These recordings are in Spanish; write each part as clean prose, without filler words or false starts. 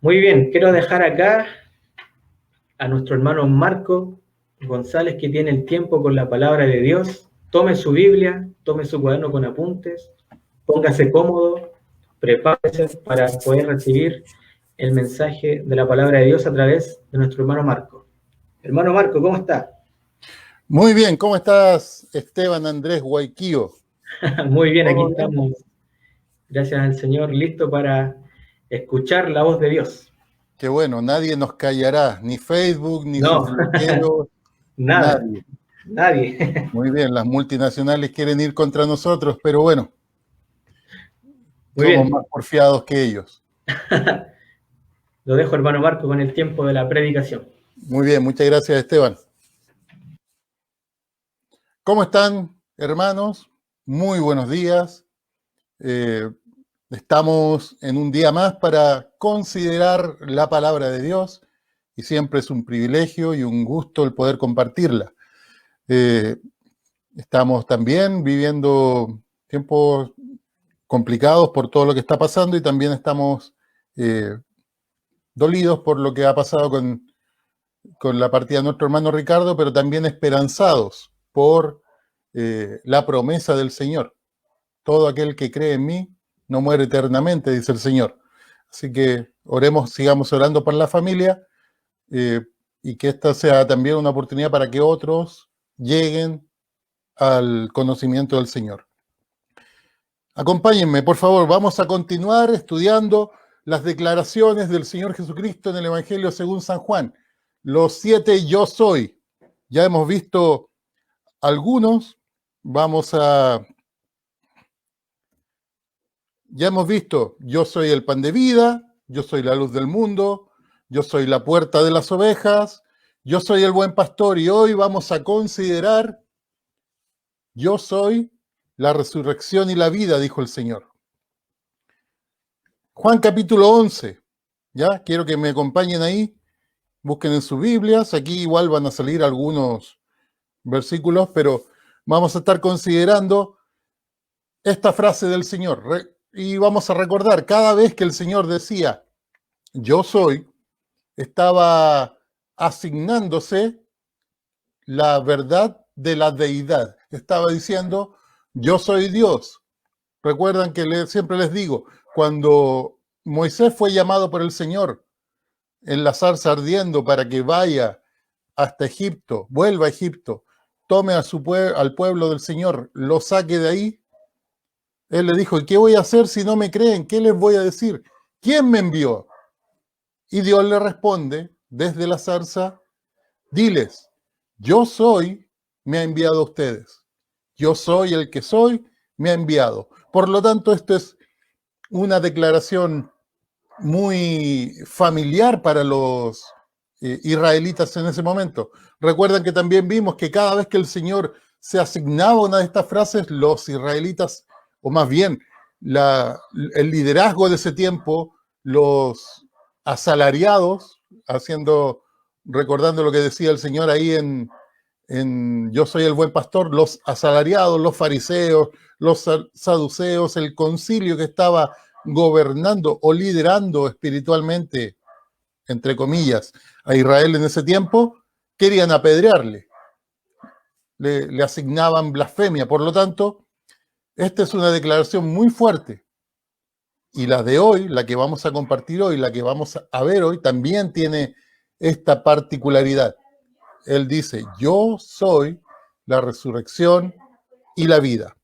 Muy bien, quiero dejar acá a nuestro hermano Marco González, que tiene el tiempo con la palabra de Dios. Tome su Biblia, tome su cuaderno con apuntes, póngase cómodo, prepárese para poder recibir el mensaje de la palabra de Dios a través de nuestro hermano Marco. Hermano Marco, ¿cómo está? Muy bien, ¿cómo estás, Esteban Andrés Guayquío? Muy bien, aquí ¿Todo bien? estamos, gracias al Señor, listo para escuchar la voz de Dios. Qué bueno, nadie nos callará, ni Facebook, ni sus No, bloqueos, nada, nadie. nadie. Muy bien, las multinacionales quieren ir contra nosotros, pero bueno, Muy somos bien, más porfiados que ellos. lo dejo hermano Marco con el tiempo de la predicación. Muy bien, muchas gracias, Esteban. ¿Cómo están, hermanos? Muy buenos días. Eh, Estamos en un día más para considerar la palabra de Dios y siempre es un privilegio y un gusto el poder compartirla. Eh, Estamos también viviendo tiempos complicados por todo lo que está pasando y también estamos eh, dolidos por lo que ha pasado con la partida de nuestro hermano Ricardo, pero también esperanzados por la promesa del Señor. Todo aquel que cree en mí no muere eternamente, dice el Señor. Así que oremos, sigamos orando por la familia eh, y que esta sea también una oportunidad para que otros lleguen al conocimiento del Señor. Acompáñenme, por favor, vamos a continuar estudiando las declaraciones del Señor Jesucristo en el Evangelio según San Juan. Los 7 yo soy. Ya hemos visto algunos, ya hemos visto, yo soy el pan de vida, yo soy la luz del mundo, yo soy la puerta de las ovejas, yo soy el buen pastor y hoy vamos a considerar, yo soy la resurrección y la vida, dijo el Señor. Juan capítulo 11, ¿ya? Quiero que me acompañen ahí, busquen en sus Biblias, aquí igual van a salir algunos versículos, pero vamos a estar considerando esta frase del Señor. Y vamos a recordar, cada vez que el Señor decía, yo soy, estaba asignándose la verdad de la deidad. Estaba diciendo, yo soy Dios. Recuerdan que siempre les digo, cuando Moisés fue llamado por el Señor en la zarza ardiendo para que vaya hasta Egipto, vuelva a Egipto, tome al pueblo del Señor, lo saque de ahí, él le dijo, ¿qué voy a hacer si no me creen? ¿Qué les voy a decir? ¿Quién me envió? Y Dios le responde desde la zarza, diles, yo soy, me ha enviado a ustedes. Yo soy el que soy, me ha enviado. Por lo tanto, esto es una declaración muy familiar para los israelitas en ese momento. Recuerdan que también vimos que cada vez que el Señor se asignaba una de estas frases, los israelitas, o más bien el liderazgo de ese tiempo, los asalariados, recordando lo que decía el Señor ahí en Yo soy el buen pastor, los asalariados, los fariseos, los saduceos, el concilio que estaba gobernando o liderando espiritualmente, entre comillas, a Israel en ese tiempo, querían apedrearle, le asignaban blasfemia. Por lo tanto, esta es una declaración muy fuerte. Y la de hoy, la que vamos a compartir hoy, la que vamos a ver hoy, también tiene esta particularidad. Él dice, yo soy la resurrección y la vida.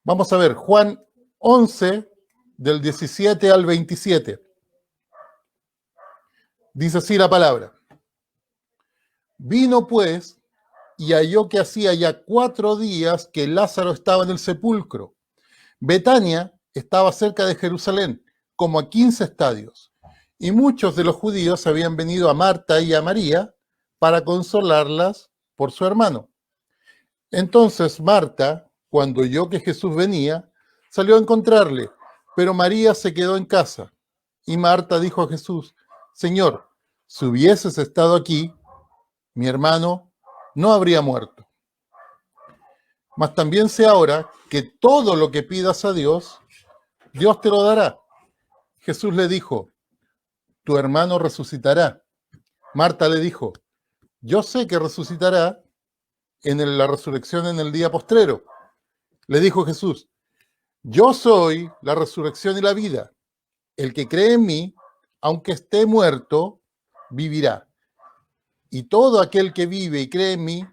Vamos a ver, Juan 11, del 17 al 27. Dice así la palabra. Vino pues y halló que hacía ya 4 días que Lázaro estaba en el sepulcro. Betania estaba cerca de Jerusalén, como a 15 estadios, y muchos de los judíos habían venido a Marta y a María para consolarlas por su hermano. Entonces Marta, cuando oyó que Jesús venía, salió a encontrarle, pero María se quedó en casa. Y Marta dijo a Jesús, Señor, si hubieses estado aquí, mi hermano no habría muerto. Mas también sé ahora que todo lo que pidas a Dios, Dios te lo dará. Jesús le dijo, tu hermano resucitará. Marta le dijo, yo sé que resucitará en la resurrección en el día postrero. Le dijo Jesús, yo soy la resurrección y la vida. El que cree en mí, aunque esté muerto, vivirá. Y todo aquel que vive y cree en mí,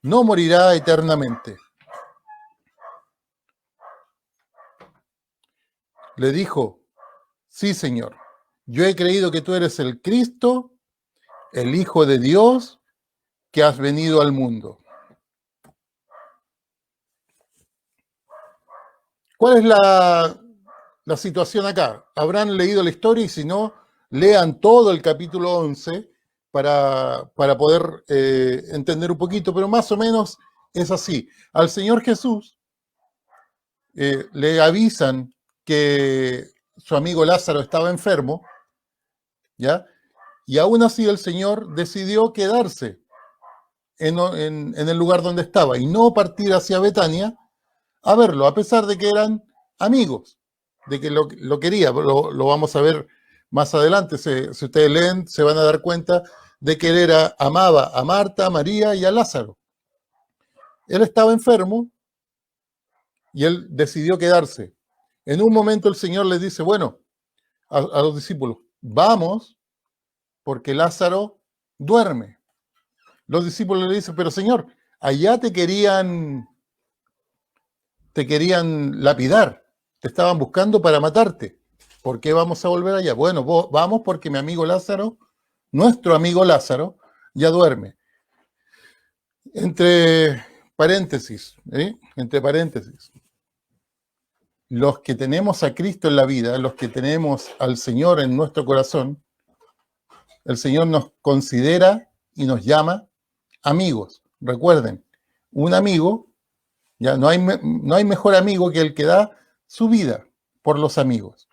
no morirá eternamente. Le dijo, sí, Señor, yo he creído que tú eres el Cristo, el Hijo de Dios, que has venido al mundo. ¿Cuál es la situación acá? Habrán leído la historia y si no, lean todo el capítulo 11 para poder entender un poquito, pero más o menos es así. Al Señor Jesús le avisan que su amigo Lázaro estaba enfermo, ¿ya? Y aún así el Señor decidió quedarse en el lugar donde estaba y no partir hacia Betania a verlo, a pesar de que eran amigos, de que lo quería. Lo vamos a ver más adelante. Si ustedes leen, se van a dar cuenta de que él amaba a Marta, a María y a Lázaro. Él estaba enfermo y él decidió quedarse. En un momento el Señor les dice, bueno, a los discípulos, vamos porque Lázaro duerme. Los discípulos le dicen, pero Señor, allá te querían lapidar, te estaban buscando para matarte. ¿Por qué vamos a volver allá? Bueno, vamos porque mi amigo Lázaro, nuestro amigo Lázaro, ya duerme. Entre paréntesis, los que tenemos a Cristo en la vida, los que tenemos al Señor en nuestro corazón, el Señor nos considera y nos llama amigos. Recuerden, un amigo, ya no hay mejor amigo que el que da su vida por los amigos.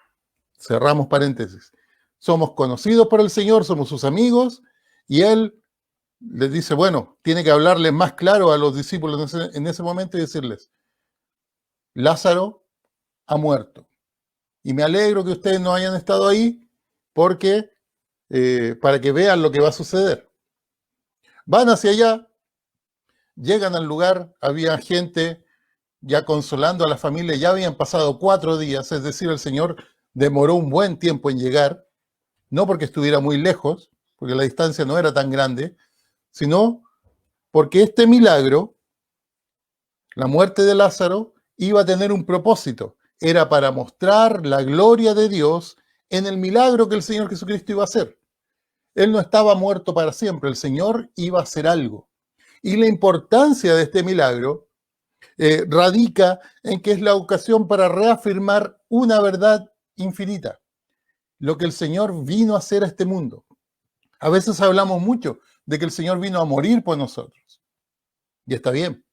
Cerramos paréntesis. Somos conocidos por el Señor, somos sus amigos, y Él les dice, bueno, tiene que hablarles más claro a los discípulos en ese momento y decirles, Lázaro ha muerto. Y me alegro que ustedes no hayan estado ahí porque para que vean lo que va a suceder. Van hacia allá, llegan al lugar, había gente ya consolando a la familia, ya habían pasado 4 días, es decir, el Señor demoró un buen tiempo en llegar, no porque estuviera muy lejos, porque la distancia no era tan grande, sino porque este milagro, la muerte de Lázaro, iba a tener un propósito, era para mostrar la gloria de Dios en el milagro que el Señor Jesucristo iba a hacer. Él no estaba muerto para siempre, el Señor iba a hacer algo. Y la importancia de este milagro radica en que es la ocasión para reafirmar una verdad infinita, lo que el Señor vino a hacer a este mundo. A veces hablamos mucho de que el Señor vino a morir por nosotros, y está bien,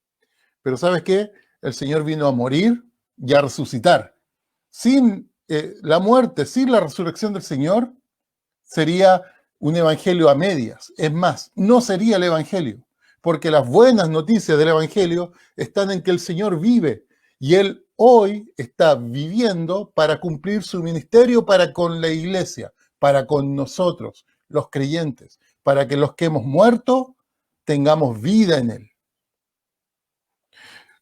pero ¿sabes qué? El Señor vino a morir y a resucitar. Sin la muerte, sin la resurrección del Señor, sería un evangelio a medias. Es más, no sería el evangelio, porque las buenas noticias del evangelio están en que el Señor vive y Él hoy está viviendo para cumplir su ministerio para con la iglesia, para con nosotros, los creyentes, para que los que hemos muerto tengamos vida en Él.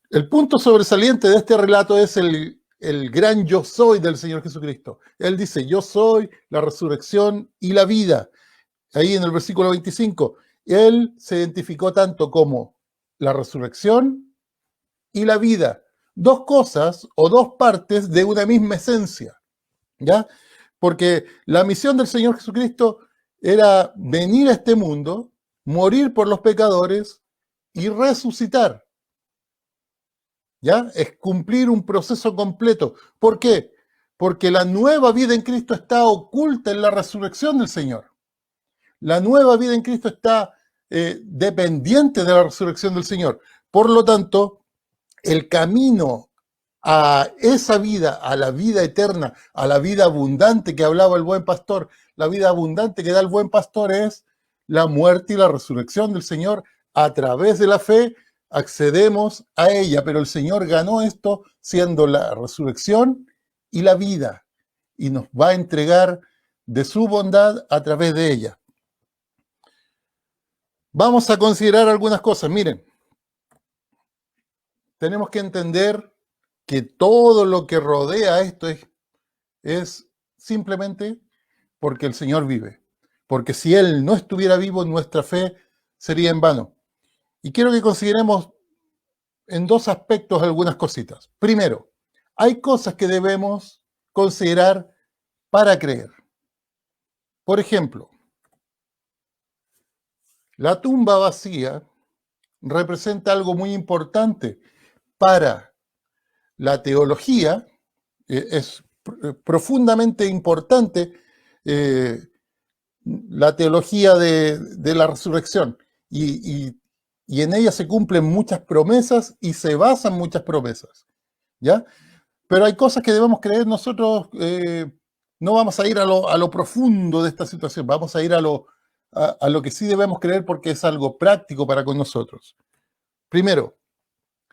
El punto sobresaliente de este relato es el gran yo soy del Señor Jesucristo. Él dice, yo soy la resurrección y la vida. Ahí en el versículo 25, Él se identificó tanto como la resurrección y la vida. 2 cosas o 2 partes de una misma esencia, ¿ya? Porque la misión del Señor Jesucristo era venir a este mundo, morir por los pecadores y resucitar. ¿Ya? Es cumplir un proceso completo. ¿Por qué? Porque la nueva vida en Cristo está oculta en la resurrección del Señor. La nueva vida en Cristo está dependiente de la resurrección del Señor. Por lo tanto, el camino a esa vida, a la vida eterna, a la vida abundante que hablaba el buen pastor, la vida abundante que da el buen pastor es la muerte y la resurrección del Señor. A través de la fe accedemos a ella, pero el Señor ganó esto siendo la resurrección y la vida, y nos va a entregar de su bondad a través de ella. Vamos a considerar algunas cosas. Miren, tenemos que entender que todo lo que rodea esto es simplemente porque el Señor vive. Porque si Él no estuviera vivo, nuestra fe sería en vano. Y quiero que consideremos en dos aspectos algunas cositas. Primero, hay cosas que debemos considerar para creer. Por ejemplo, la tumba vacía representa algo muy importante para la teología, es profundamente importante la teología de la resurrección y en ella se cumplen muchas promesas y se basan muchas promesas, ¿ya? Pero hay cosas que debemos creer nosotros, no vamos a ir a lo profundo de esta situación, vamos a ir a lo que sí debemos creer porque es algo práctico para con nosotros. Primero,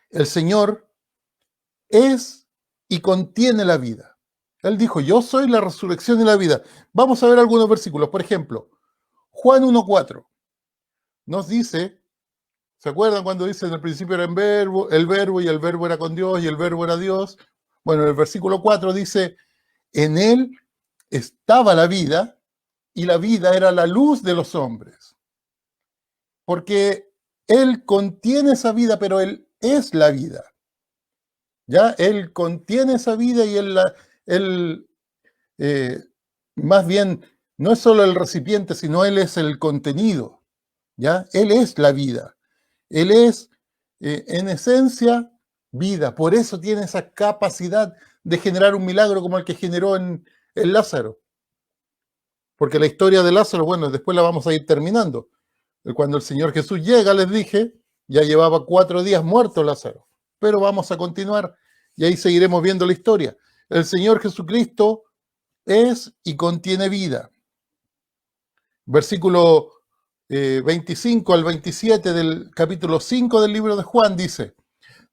el Señor es y contiene la vida. Él dijo, yo soy la resurrección y la vida. Vamos a ver algunos versículos. Por ejemplo, Juan 1:4 nos dice, ¿se acuerdan cuando dice en el principio era el verbo y el verbo era con Dios y el verbo era Dios? Bueno, el versículo 4 dice, en él estaba la vida y la vida era la luz de los hombres. Porque él contiene esa vida, pero él es la vida. ¿Ya? Él contiene esa vida y él más bien, no es solo el recipiente, sino él es el contenido. ¿Ya? Él es la vida. Él es, en esencia, vida. Por eso tiene esa capacidad de generar un milagro como el que generó en Lázaro. Porque la historia de Lázaro, bueno, después la vamos a ir terminando. Cuando el Señor Jesús llega, les dije, ya llevaba 4 días muerto Lázaro. Pero vamos a continuar y ahí seguiremos viendo la historia. El Señor Jesucristo es y contiene vida. Versículo 25 al 27 del capítulo 5 del libro de Juan dice,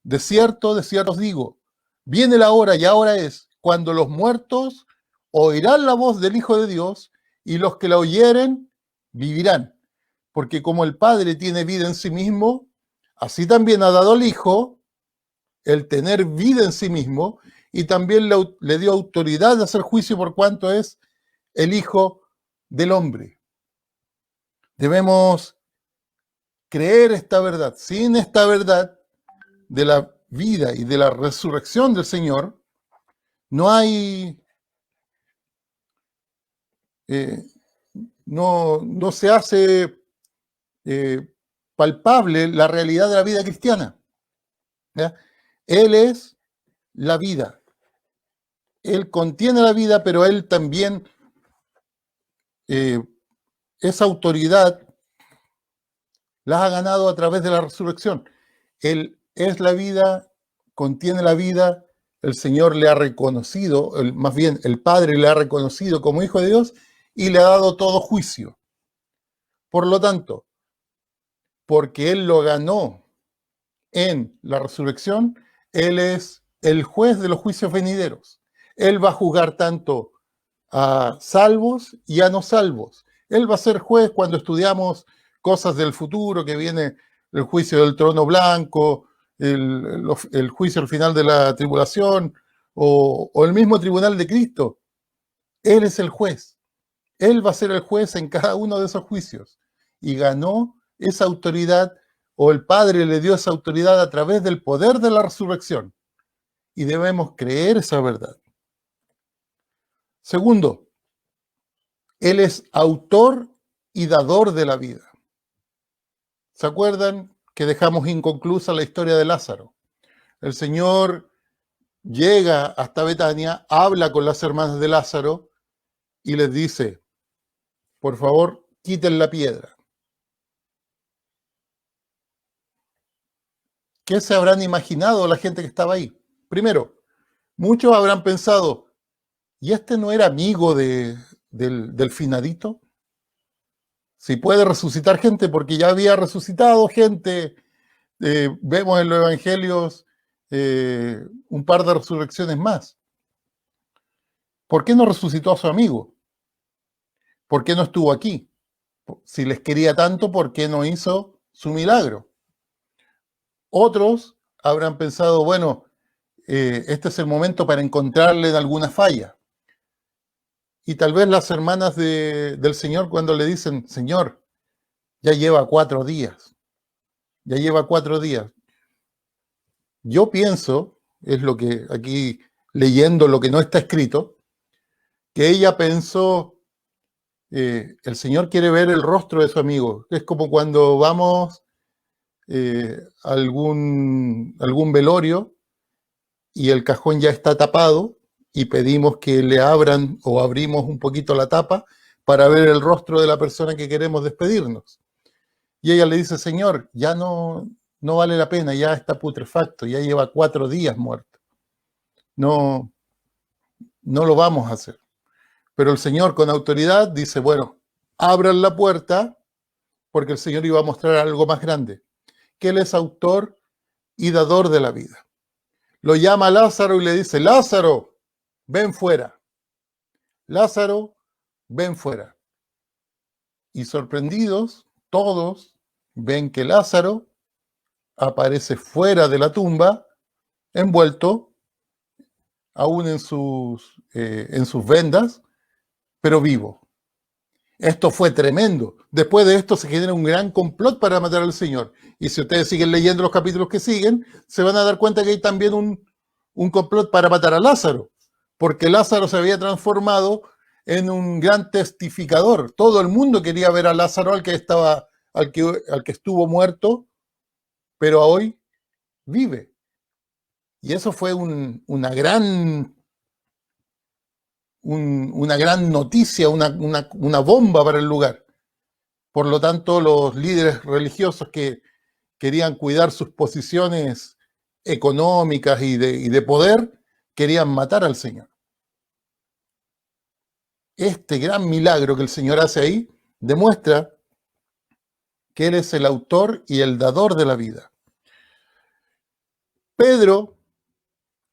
de cierto os digo, viene la hora y ahora es, cuando los muertos oirán la voz del Hijo de Dios y los que la oyeren vivirán. Porque como el Padre tiene vida en sí mismo, así también ha dado al Hijo el tener vida en sí mismo y también le dio autoridad de hacer juicio por cuanto es el Hijo del Hombre. Debemos creer esta verdad. Sin esta verdad de la vida y de la resurrección del Señor, no hay, no se hace palpable la realidad de la vida cristiana. ¿Ya? Él es la vida. Él contiene la vida, pero Él también, esa autoridad la ha ganado a través de la resurrección. Él es la vida, contiene la vida, el Señor le ha reconocido, más bien el Padre le ha reconocido como Hijo de Dios y le ha dado todo juicio. Por lo tanto, porque Él lo ganó en la resurrección, Él es el juez de los juicios venideros. Él va a juzgar tanto a salvos y a no salvos. Él va a ser juez cuando estudiamos cosas del futuro, que viene el juicio del trono blanco, el juicio al final de la tribulación, o el mismo tribunal de Cristo. Él es el juez. Él va a ser el juez en cada uno de esos juicios. Y ganó esa autoridad, o el Padre le dio esa autoridad a través del poder de la resurrección. Y debemos creer esa verdad. Segundo, Él es autor y dador de la vida. ¿Se acuerdan que dejamos inconclusa la historia de Lázaro? El Señor llega hasta Betania, habla con las hermanas de Lázaro y les dice, por favor, quiten la piedra. ¿Qué se habrán imaginado la gente que estaba ahí? Primero, muchos habrán pensado, ¿y este no era amigo del finadito? Si puede resucitar gente, porque ya había resucitado gente. Vemos en los evangelios un par de resurrecciones más. ¿Por qué no resucitó a su amigo? ¿por qué no estuvo aquí? Si les quería tanto, ¿por qué no hizo su milagro? Otros habrán pensado, bueno, este es el momento para encontrarle alguna falla. Y tal vez las hermanas del Señor, cuando le dicen, Señor, ya lleva 4 días, ya lleva 4 días. Yo pienso, es lo que aquí leyendo lo que no está escrito, que ella pensó, el Señor quiere ver el rostro de su amigo. Es como cuando vamos a algún velorio y el cajón ya está tapado y pedimos que le abran o abrimos un poquito la tapa para ver el rostro de la persona que queremos despedirnos. Y ella le dice, Señor, ya no vale la pena, ya está putrefacto, ya lleva 4 días muerto. No lo vamos a hacer. Pero el Señor con autoridad dice, bueno, abran la puerta porque el Señor iba a mostrar algo más grande, que Él es autor y dador de la vida. Lo llama a Lázaro y le dice, Lázaro, ven fuera. Lázaro, ven fuera. Y sorprendidos, todos ven que Lázaro aparece fuera de la tumba, envuelto, aún en sus vendas, pero vivo. Esto fue tremendo. Después de esto se genera un gran complot para matar al Señor. Y si ustedes siguen leyendo los capítulos que siguen, se van a dar cuenta que hay también un complot para matar a Lázaro, porque Lázaro se había transformado en un gran testificador. Todo el mundo quería ver a Lázaro, al que estuvo muerto, pero hoy vive. Y eso fue una gran noticia, una bomba para el lugar. Por lo tanto, los líderes religiosos que querían cuidar sus posiciones económicas y de poder, querían matar al Señor. Este gran milagro que el Señor hace ahí demuestra que Él es el autor y el dador de la vida. Pedro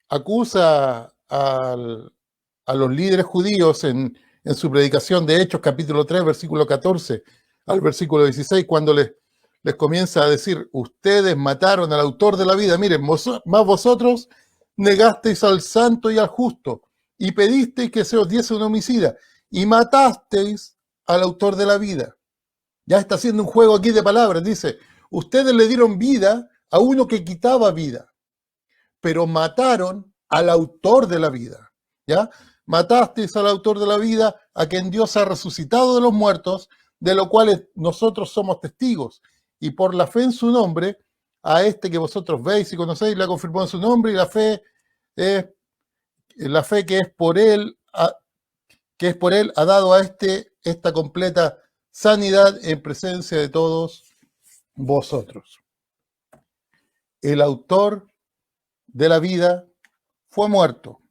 acusa a los líderes judíos en su predicación de Hechos, capítulo 3, versículo 14 al versículo 16, cuando les comienza a decir, ustedes mataron al autor de la vida, miren, más vosotros negasteis al santo y al justo, y pedisteis que se os diese un homicida, y matasteis al autor de la vida. Ya está haciendo un juego aquí de palabras, dice, ustedes le dieron vida a uno que quitaba vida, pero mataron al autor de la vida, ¿ya? Matasteis al autor de la vida, a quien Dios ha resucitado de los muertos, de lo cual nosotros somos testigos, y por la fe en su nombre, a este que vosotros veis y conocéis, la confirmó en su nombre, y la fe que es por él, ha dado a esta completa sanidad en presencia de todos vosotros. El autor de la vida fue muerto,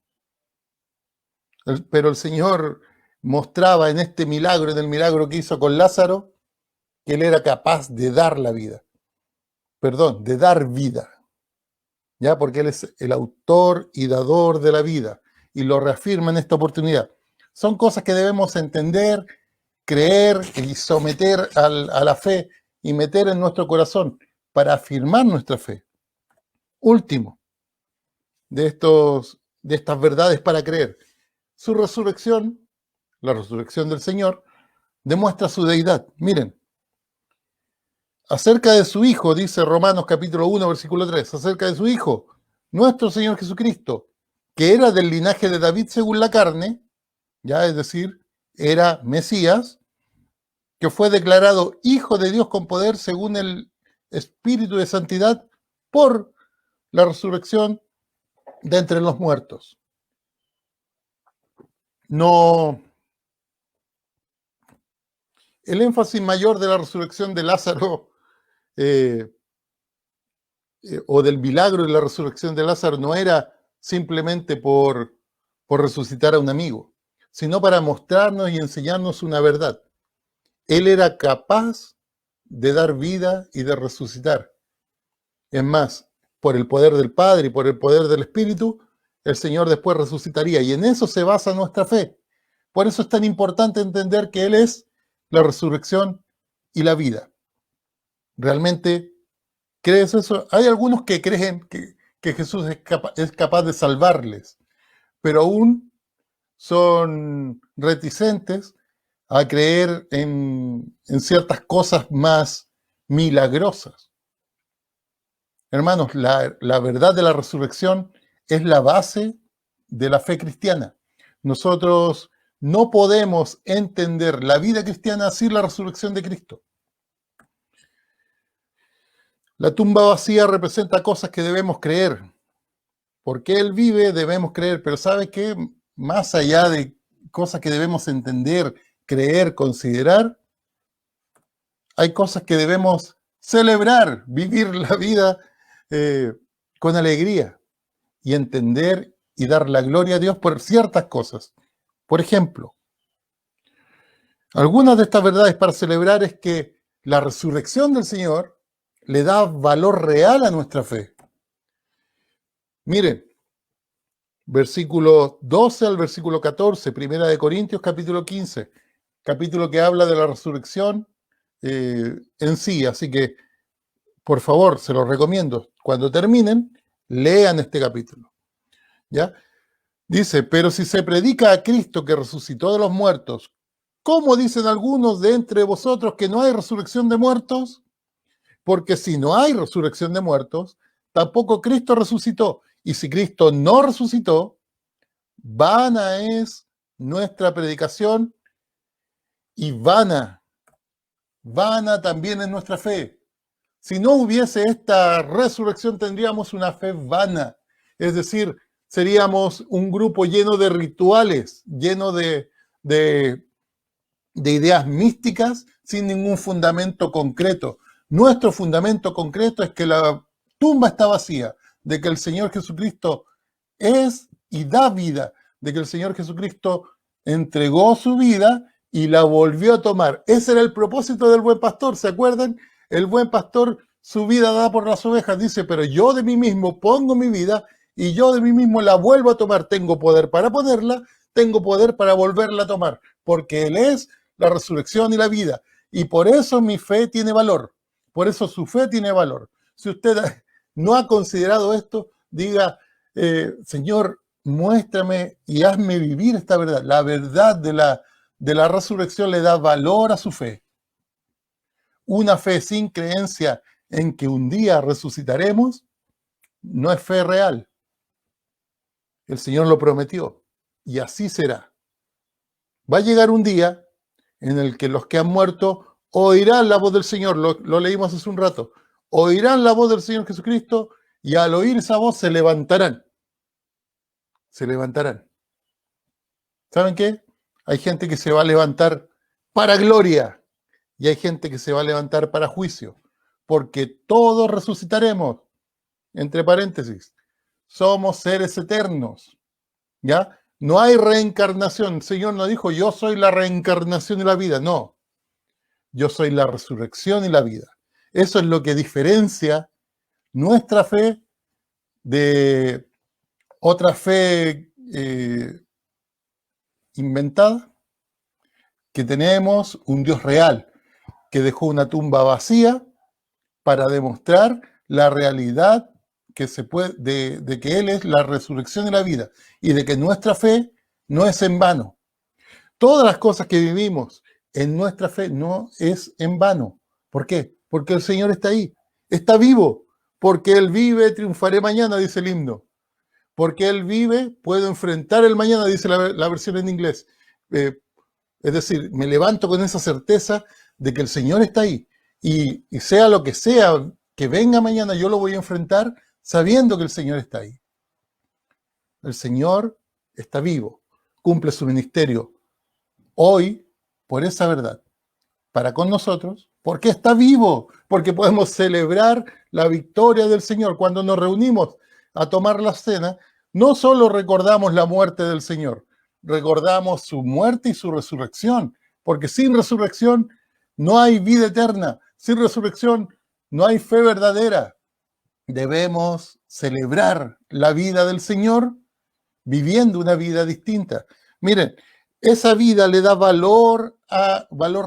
pero el Señor mostraba en este milagro, en el milagro que hizo con Lázaro, que Él era capaz de dar la vida, de dar vida, ¿ya? Porque Él es el autor y dador de la vida, y lo reafirma en esta oportunidad. Son cosas que debemos entender, creer y someter a la fe y meter en nuestro corazón para afirmar nuestra fe. Último de estas verdades para creer. Su resurrección, la resurrección del Señor, demuestra su deidad. Miren, acerca de su Hijo, dice Romanos capítulo 1, versículo 3, acerca de su Hijo, nuestro Señor Jesucristo, que era del linaje de David según la carne, ya es decir, era Mesías, que fue declarado Hijo de Dios con poder según el Espíritu de Santidad por la resurrección de entre los muertos. No, el énfasis mayor de la resurrección de Lázaro o del milagro de la resurrección de Lázaro no era simplemente por resucitar a un amigo, sino para mostrarnos y enseñarnos una verdad. Él era capaz de dar vida y de resucitar. Es más, por el poder del Padre y por el poder del Espíritu, el Señor después resucitaría. Y en eso se basa nuestra fe, Por eso es tan importante entender que Él es la resurrección y la vida. ¿Realmente crees eso? Hay algunos que creen que Jesús es capaz de salvarles, pero aún son reticentes a creer en ciertas cosas más milagrosas. Hermanos, la verdad de la resurrección es la base de la fe cristiana. Nosotros no podemos entender la vida cristiana sin la resurrección de Cristo. La tumba vacía representa cosas que debemos creer. Porque Él vive, debemos creer. Pero ¿sabe qué? Más allá de cosas que debemos entender, creer, considerar, hay cosas que debemos celebrar, vivir la vida con alegría y entender y dar la gloria a Dios por ciertas cosas. Por ejemplo, algunas de estas verdades para celebrar es que la resurrección del Señor le da valor real a nuestra fe. Miren, versículo 12 al versículo 14, Primera de Corintios, capítulo 15, capítulo que habla de la resurrección en sí. Así que, por favor, se los recomiendo. Cuando terminen, lean este capítulo. ¿Ya? Dice, pero si se predica a Cristo que resucitó de los muertos, ¿cómo dicen algunos de entre vosotros que no hay resurrección de muertos? Porque si no hay resurrección de muertos, tampoco Cristo resucitó. Y si Cristo no resucitó, vana es nuestra predicación y vana también es nuestra fe. Si no hubiese esta resurrección, tendríamos una fe vana. Es decir, seríamos un grupo lleno de rituales, lleno de ideas místicas, sin ningún fundamento concreto. Nuestro fundamento concreto es que la tumba está vacía, de que el Señor Jesucristo es y da vida, de que el Señor Jesucristo entregó su vida y la volvió a tomar. Ese era el propósito del buen pastor, ¿se acuerdan? El buen pastor su vida da por las ovejas, dice, pero yo de mí mismo pongo mi vida y yo de mí mismo la vuelvo a tomar. Tengo poder para ponerla, tengo poder para volverla a tomar, porque Él es la resurrección y la vida. Y por eso mi fe tiene valor, por eso su fe tiene valor. Si usted no ha considerado esto, diga, Señor, muéstrame y hazme vivir esta verdad. La verdad de la resurrección le da valor a su fe. Una fe sin creencia en que un día resucitaremos no es fe real. El Señor lo prometió y así será. Va a llegar un día en el que los que han muerto oirán la voz del Señor, lo leímos hace un rato, oirán la voz del Señor Jesucristo y al oír esa voz se levantarán. Se levantarán. ¿Saben qué? Hay gente que se va a levantar para gloria y hay gente que se va a levantar para juicio, porque todos resucitaremos, entre paréntesis, somos seres eternos, ¿ya? No hay reencarnación. El Señor no dijo, yo soy la reencarnación y la vida. No, yo soy la resurrección y la vida. Eso es lo que diferencia nuestra fe de otra fe inventada, que tenemos un Dios real, que dejó una tumba vacía para demostrar la realidad que se puede, de que Él es la resurrección y la vida, y de que nuestra fe no es en vano. Todas las cosas que vivimos en nuestra fe no es en vano. ¿Por qué? Porque el Señor está ahí, está vivo, porque Él vive, triunfaré mañana, dice el himno. Porque Él vive, puedo enfrentar el mañana, dice la versión en inglés. Es decir, me levanto con esa certeza de que el Señor está ahí. Y sea lo que sea que venga mañana, yo lo voy a enfrentar sabiendo que el Señor está ahí. El Señor está vivo, cumple su ministerio hoy por esa verdad, para con nosotros, porque está vivo, porque podemos celebrar la victoria del Señor. Cuando nos reunimos a tomar la cena, no solo recordamos la muerte del Señor, recordamos su muerte y su resurrección, porque sin resurrección no hay vida eterna, sin resurrección no hay fe verdadera. Debemos celebrar la vida del Señor viviendo una vida distinta. Miren, Esa vida le da valor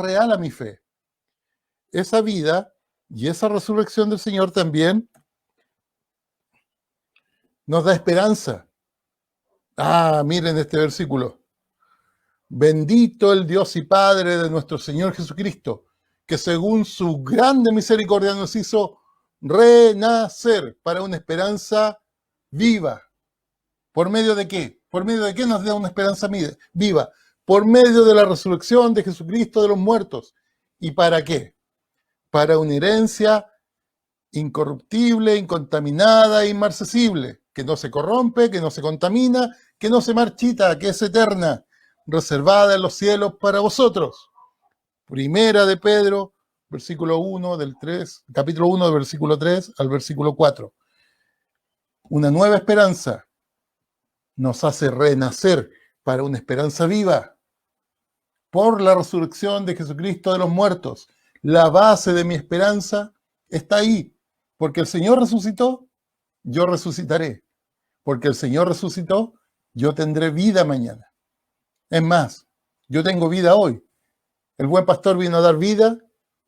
real a mi fe. Esa vida y esa resurrección del Señor también nos da esperanza. Miren este versículo. Bendito el Dios y Padre de nuestro Señor Jesucristo, que según su grande misericordia nos hizo renacer para una esperanza viva. ¿Por medio de qué? ¿Por medio de qué nos da una esperanza viva? Por medio de la resurrección de Jesucristo de los muertos. ¿Y para qué? Para una herencia incorruptible, incontaminada e inmarcesible, que no se corrompe, que no se contamina, que no se marchita, que es eterna, reservada en los cielos para vosotros. Primera de Pedro, versículo 1 del 3, capítulo 1, del versículo 3 al versículo 4. Una nueva esperanza nos hace renacer para una esperanza viva por la resurrección de Jesucristo de los muertos. La base de mi esperanza está ahí. Porque el Señor resucitó, yo resucitaré. Porque el Señor resucitó, yo tendré vida mañana. Es más, yo tengo vida hoy. El buen pastor vino a dar vida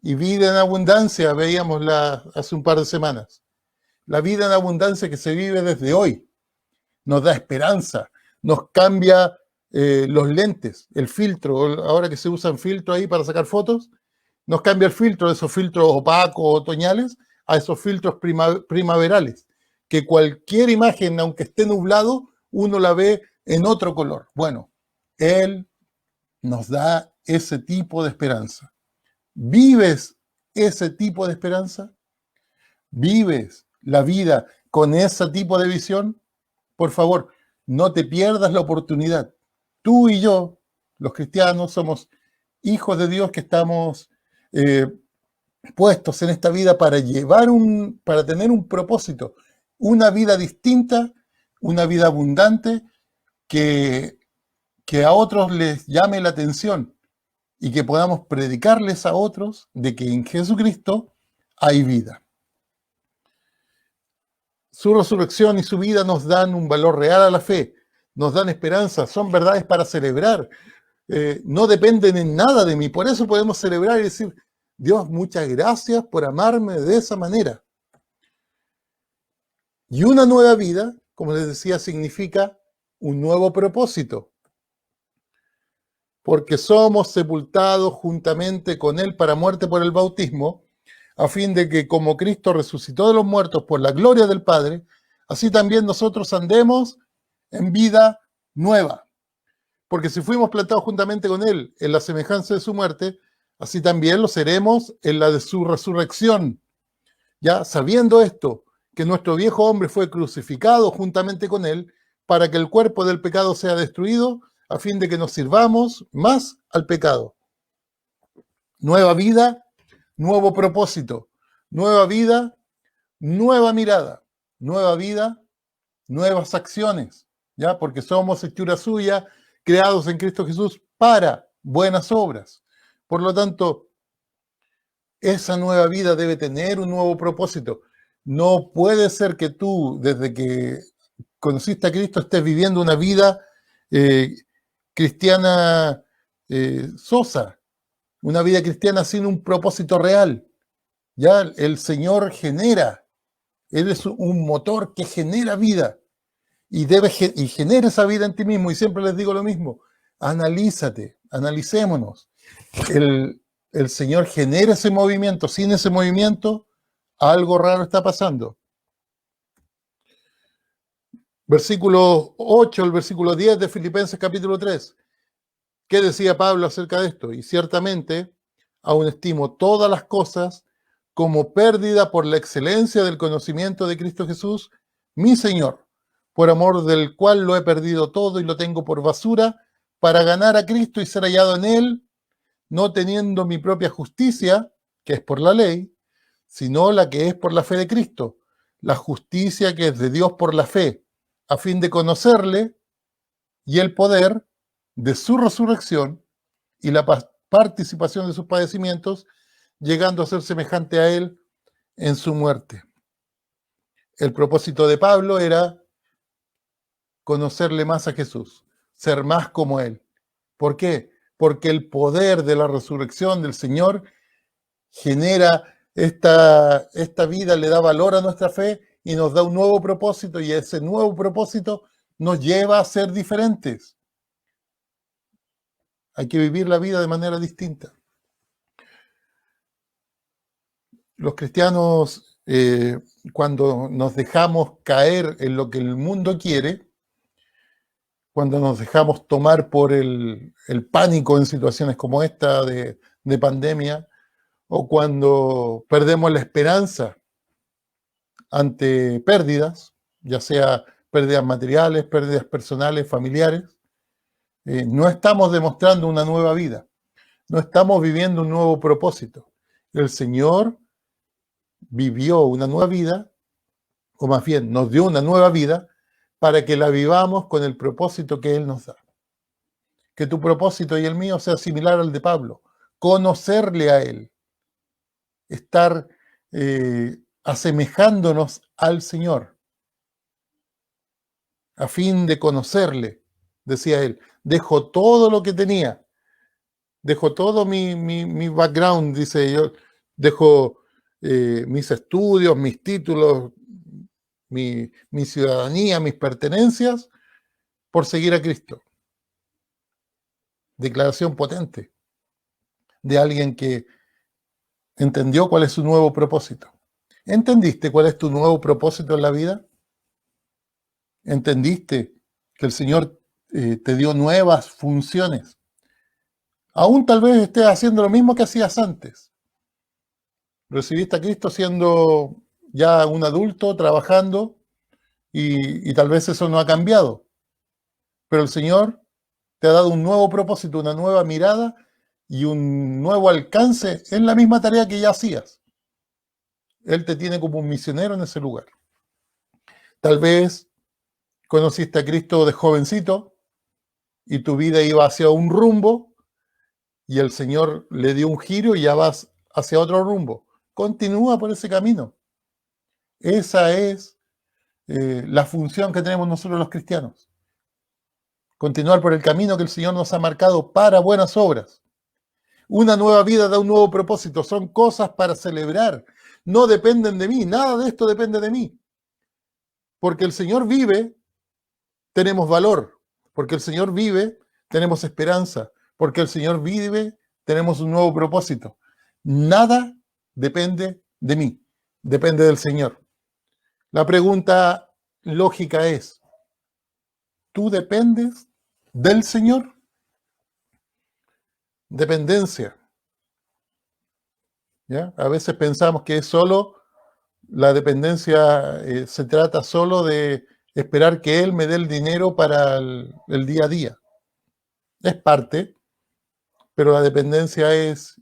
y vida en abundancia, veíamos hace un par de semanas. La vida en abundancia que se vive desde hoy nos da esperanza, nos cambia los lentes, el filtro, ahora que se usan filtros ahí para sacar fotos, nos cambia el filtro de esos filtros opacos, otoñales, a esos filtros primaverales, que cualquier imagen, aunque esté nublado, uno la ve en otro color. Bueno, Él nos da ese tipo de esperanza. ¿Vives ese tipo de esperanza? ¿Vives la vida con ese tipo de visión? Por favor, no te pierdas la oportunidad. Tú y yo, los cristianos, somos hijos de Dios que estamos puestos en esta vida para para tener un propósito, una vida distinta, una vida abundante que a otros les llame la atención y que podamos predicarles a otros de que en Jesucristo hay vida. Su resurrección y su vida nos dan un valor real a la fe, nos dan esperanza, son verdades para celebrar. No dependen en nada de mí, por eso podemos celebrar y decir, Dios, muchas gracias por amarme de esa manera. Y una nueva vida, como les decía, significa un nuevo propósito, porque somos sepultados juntamente con Él para muerte por el bautismo, a fin de que como Cristo resucitó de los muertos por la gloria del Padre, así también nosotros andemos en vida nueva. Porque si fuimos plantados juntamente con Él en la semejanza de su muerte, así también lo seremos en la de su resurrección. Ya sabiendo esto, que nuestro viejo hombre fue crucificado juntamente con Él, para que el cuerpo del pecado sea destruido, a fin de que nos sirvamos más al pecado. Nueva vida, nuevo propósito. Nueva vida, nueva mirada. Nueva vida, nuevas acciones. ¿Ya? Porque somos hechura suya, creados en Cristo Jesús para buenas obras. Por lo tanto, esa nueva vida debe tener un nuevo propósito. No puede ser que tú, desde que conociste a Cristo, estés viviendo una vida cristiana sosa, una vida cristiana sin un propósito real. Ya el Señor genera, Él es un motor que genera vida y genera esa vida en ti mismo. Y siempre les digo lo mismo, analízate, analicémonos. El Señor genera ese movimiento, sin ese movimiento algo raro está pasando. Versículo 8, el versículo 10 de Filipenses capítulo 3. ¿Qué decía Pablo acerca de esto? Y ciertamente, aún estimo todas las cosas como pérdida por la excelencia del conocimiento de Cristo Jesús, mi Señor, por amor del cual lo he perdido todo y lo tengo por basura, para ganar a Cristo y ser hallado en Él, no teniendo mi propia justicia, que es por la ley, sino la que es por la fe de Cristo, la justicia que es de Dios por la fe, a fin de conocerle y el poder de su resurrección y la participación de sus padecimientos, llegando a ser semejante a Él en su muerte. El propósito de Pablo era conocerle más a Jesús, ser más como Él. ¿Por qué? Porque el poder de la resurrección del Señor genera esta vida, le da valor a nuestra fe y nos da un nuevo propósito, y ese nuevo propósito nos lleva a ser diferentes. Hay que vivir la vida de manera distinta. Los cristianos, cuando nos dejamos caer en lo que el mundo quiere, cuando nos dejamos tomar por el pánico en situaciones como esta de pandemia, o cuando perdemos la esperanza ante pérdidas, ya sea pérdidas materiales, pérdidas personales, familiares, no estamos demostrando una nueva vida, no estamos viviendo un nuevo propósito. El Señor vivió una nueva vida, o más bien nos dio una nueva vida para que la vivamos con el propósito que Él nos da. Que tu propósito y el mío sea similar al de Pablo, conocerle a Él, estar asemejándonos al Señor, a fin de conocerle, decía él. Dejo todo lo que tenía, dejo todo mi background, dice yo, dejo mis estudios, mis títulos, mi ciudadanía, mis pertenencias, por seguir a Cristo. Declaración potente de alguien que entendió cuál es su nuevo propósito. ¿Entendiste cuál es tu nuevo propósito en la vida? ¿Entendiste que el Señor te dio nuevas funciones? Aún tal vez estés haciendo lo mismo que hacías antes. Recibiste a Cristo siendo ya un adulto, trabajando, y tal vez eso no ha cambiado. Pero el Señor te ha dado un nuevo propósito, una nueva mirada y un nuevo alcance en la misma tarea que ya hacías. Él te tiene como un misionero en ese lugar. Tal vez conociste a Cristo de jovencito y tu vida iba hacia un rumbo y el Señor le dio un giro y ya vas hacia otro rumbo. Continúa por ese camino. Esa es la función que tenemos nosotros los cristianos. Continuar por el camino que el Señor nos ha marcado para buenas obras. Una nueva vida da un nuevo propósito. Son cosas para celebrar. No dependen de mí. Nada de esto depende de mí. Porque el Señor vive, tenemos valor. Porque el Señor vive, tenemos esperanza. Porque el Señor vive, tenemos un nuevo propósito. Nada depende de mí. Depende del Señor. La pregunta lógica es, ¿tú dependes del Señor? Dependencia. ¿Ya? A veces pensamos que es solo la dependencia, se trata solo de esperar que Él me dé el dinero para el día a día. Es parte, pero la dependencia es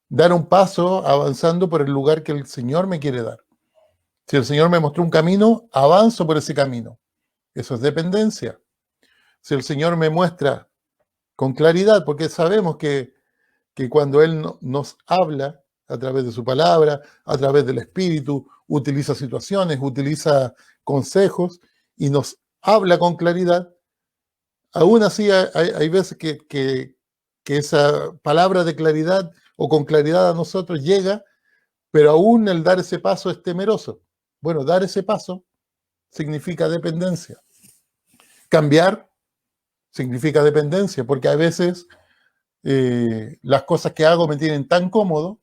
dar un paso avanzando por el lugar que el Señor me quiere dar. Si el Señor me mostró un camino, avanzo por ese camino. Eso es dependencia. Si el Señor me muestra con claridad, porque sabemos que cuando Él nos habla a través de su palabra, a través del Espíritu, utiliza situaciones, utiliza consejos y nos habla con claridad, aún así hay veces que esa palabra de claridad o con claridad a nosotros llega, pero aún el dar ese paso es temeroso. Bueno, dar ese paso significa dependencia. Cambiar significa dependencia, porque a veces las cosas que hago me tienen tan cómodo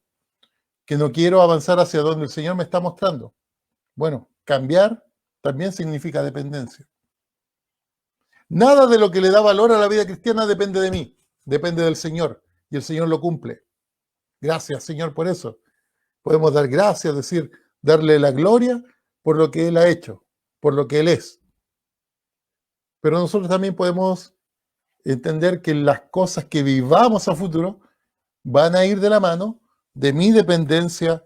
que no quiero avanzar hacia donde el Señor me está mostrando. Bueno, cambiar también significa dependencia. Nada de lo que le da valor a la vida cristiana depende de mí, depende del Señor, y el Señor lo cumple. Gracias, Señor, por eso. Podemos dar gracias, decir, darle la gloria por lo que Él ha hecho, por lo que Él es. Pero nosotros también podemos entender que las cosas que vivamos a futuro van a ir de la mano de mi dependencia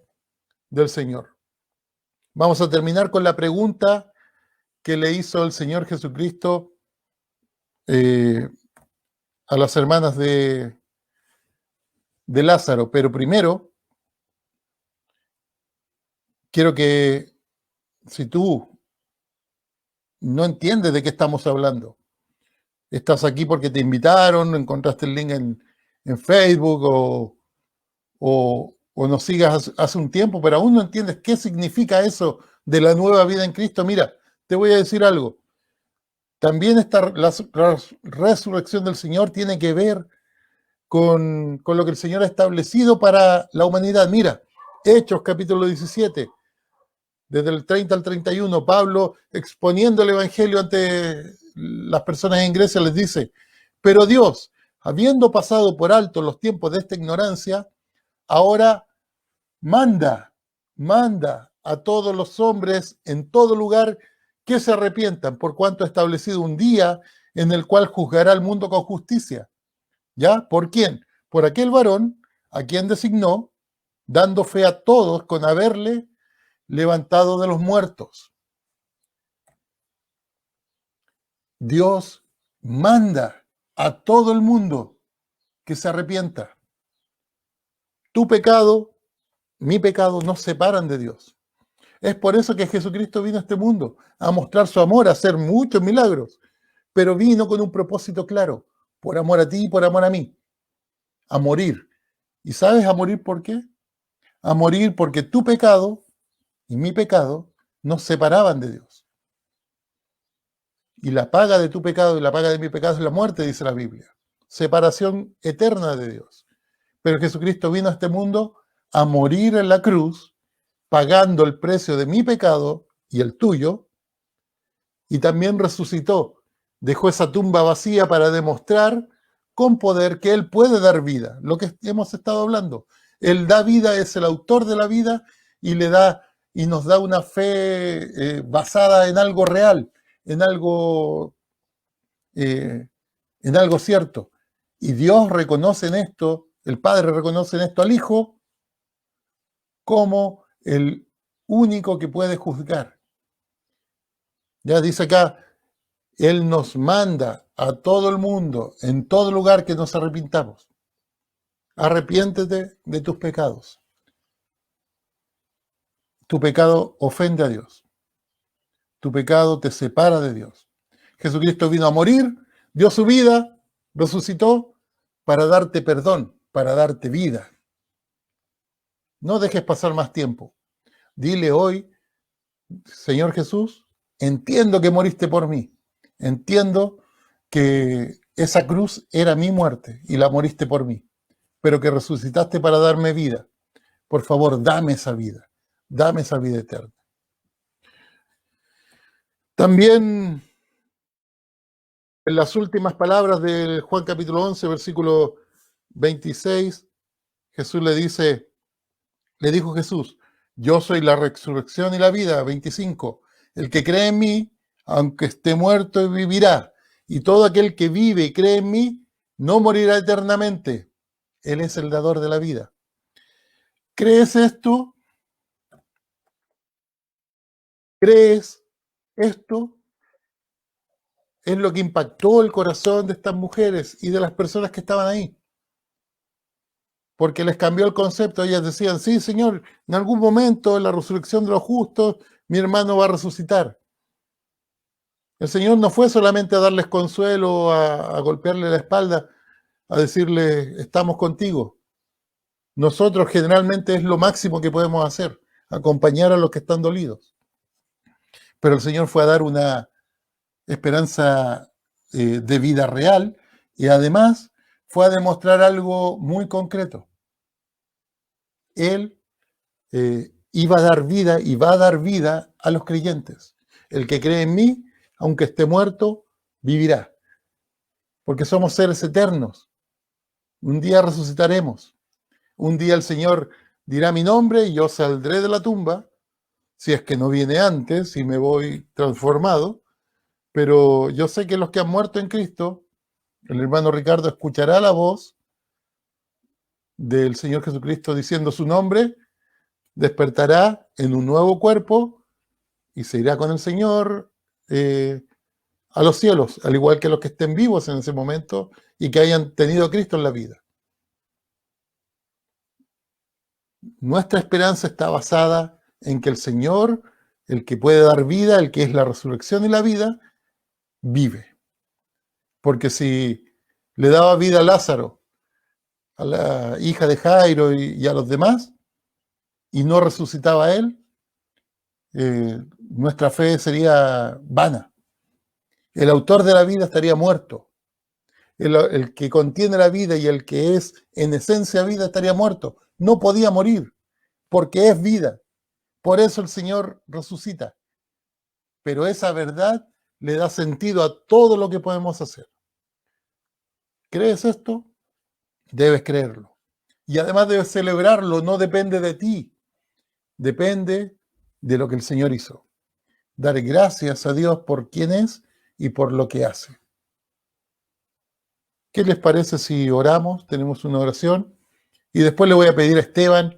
del Señor. Vamos a terminar con la pregunta que le hizo el Señor Jesucristo a las hermanas de Lázaro. Pero primero, quiero que, si tú no entiendes de qué estamos hablando, estás aquí porque te invitaron, encontraste el link en Facebook o nos sigas hace un tiempo, pero aún no entiendes qué significa eso de la nueva vida en Cristo. Mira, te voy a decir algo. También la resurrección del Señor tiene que ver con lo que el Señor ha establecido para la humanidad. Mira, Hechos capítulo 17, desde el 30 al 31, Pablo exponiendo el Evangelio ante las personas en Grecia les dice, pero Dios, habiendo pasado por alto los tiempos de esta ignorancia, ahora manda a todos los hombres en todo lugar que se arrepientan, por cuanto ha establecido un día en el cual juzgará al mundo con justicia. ¿Ya? ¿Por quién? Por aquel varón a quien designó, dando fe a todos con haberle levantado de los muertos. Dios manda a todo el mundo que se arrepienta. Tu pecado, mi pecado nos separan de Dios. Es por eso que Jesucristo vino a este mundo, a mostrar su amor, a hacer muchos milagros, pero vino con un propósito claro, por amor a ti y por amor a mí, a morir. ¿Y sabes a morir por qué? A morir porque tu pecado y mi pecado nos separaban de Dios. Y la paga de tu pecado y la paga de mi pecado es la muerte, dice la Biblia. Separación eterna de Dios. Pero Jesucristo vino a este mundo a morir en la cruz, pagando el precio de mi pecado y el tuyo, y también resucitó. Dejó esa tumba vacía para demostrar con poder que Él puede dar vida, lo que hemos estado hablando. Él da vida, es el autor de la vida y nos da una fe basada en algo real, en algo cierto. Y Dios reconoce en esto, el Padre reconoce en esto al Hijo como el único que puede juzgar. Ya dice acá, Él nos manda a todo el mundo, en todo lugar, que nos arrepintamos. Arrepiéntete de tus pecados. Tu pecado ofende a Dios. Tu pecado te separa de Dios. Jesucristo vino a morir, dio su vida, resucitó para darte perdón, para darte vida. No dejes pasar más tiempo. Dile hoy, Señor Jesús, entiendo que moriste por mí. Entiendo que esa cruz era mi muerte y la moriste por mí, pero que resucitaste para darme vida. Por favor, dame esa vida eterna. También en las últimas palabras de Juan capítulo 11, versículo 26, Jesús le dijo Jesús, yo soy la resurrección y la vida. 25, el que cree en mí, aunque esté muerto, vivirá. Y todo aquel que vive y cree en mí, no morirá eternamente. Él es el dador de la vida. ¿Crees esto? ¿Crees esto? Es lo que impactó el corazón de estas mujeres y de las personas que estaban ahí. Porque les cambió el concepto. Ellas decían, sí, Señor, en algún momento, en la resurrección de los justos, mi hermano va a resucitar. El Señor no fue solamente a darles consuelo, a golpearle la espalda, a decirle, estamos contigo. Nosotros generalmente es lo máximo que podemos hacer, acompañar a los que están dolidos. Pero el Señor fue a dar una esperanza de vida real y además fue a demostrar algo muy concreto. Él iba a dar vida y va a dar vida a los creyentes. El que cree en mí, aunque esté muerto, vivirá. Porque somos seres eternos. Un día resucitaremos. Un día el Señor dirá mi nombre y yo saldré de la tumba, si es que no viene antes y me voy transformado. Pero yo sé que los que han muerto en Cristo, el hermano Ricardo escuchará la voz del Señor Jesucristo diciendo su nombre, despertará en un nuevo cuerpo y se irá con el Señor a los cielos, al igual que los que estén vivos en ese momento y que hayan tenido a Cristo en la vida. Nuestra esperanza está basada en que el Señor, el que puede dar vida, el que es la resurrección y la vida, vive. Porque si le daba vida a Lázaro, a la hija de Jairo y a los demás, y no resucitaba a él, nuestra fe sería vana. El autor de la vida estaría muerto. El que contiene la vida y el que es en esencia vida estaría muerto. No podía morir, porque es vida. Por eso el Señor resucita. Pero esa verdad le da sentido a todo lo que podemos hacer. ¿Crees esto? Debes creerlo. Y además debes celebrarlo. No depende de ti. Depende de lo que el Señor hizo. Dar gracias a Dios por quién es y por lo que hace. ¿Qué les parece si oramos? Tenemos una oración. Y después le voy a pedir a Esteban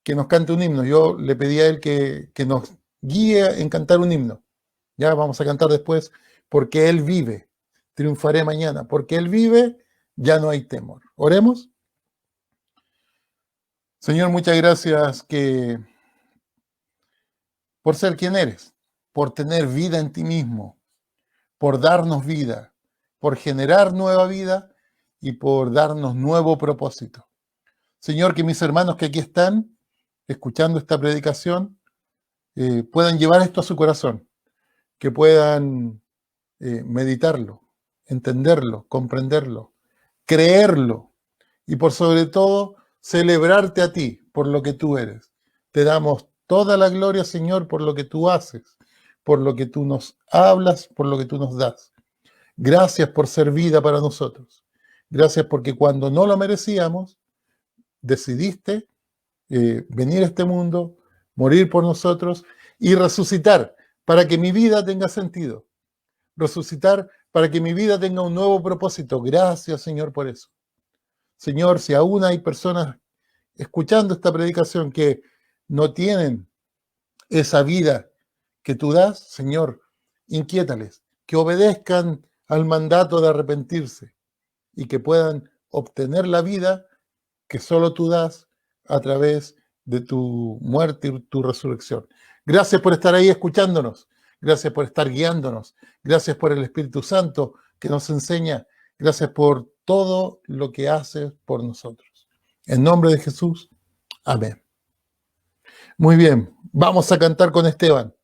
que nos cante un himno. Yo le pedí a él que nos guíe en cantar un himno. Ya vamos a cantar después. Porque Él vive, triunfaré mañana. Porque Él vive, ya no hay temor. Oremos. Señor, muchas gracias por ser quien eres, por tener vida en ti mismo, por darnos vida, por generar nueva vida y por darnos nuevo propósito. Señor, que mis hermanos que aquí están escuchando esta predicación puedan llevar esto a su corazón, que puedan meditarlo, entenderlo, comprenderlo, creerlo y por sobre todo celebrarte a ti por lo que tú eres. Te damos toda la gloria, Señor, por lo que tú haces, por lo que tú nos hablas, por lo que tú nos das. Gracias por ser vida para nosotros. Gracias porque cuando no lo merecíamos, decidiste venir a este mundo, morir por nosotros y resucitar para que mi vida tenga sentido. Resucitar para que mi vida tenga un nuevo propósito. Gracias, Señor, por eso. Señor, si aún hay personas escuchando esta predicación que no tienen esa vida que tú das, Señor, inquiétales, que obedezcan al mandato de arrepentirse y que puedan obtener la vida que solo tú das a través de tu muerte y tu resurrección. Gracias por estar ahí escuchándonos. Gracias por estar guiándonos. Gracias por el Espíritu Santo que nos enseña. Gracias por todo lo que haces por nosotros. En nombre de Jesús, amén. Muy bien, vamos a cantar con Esteban.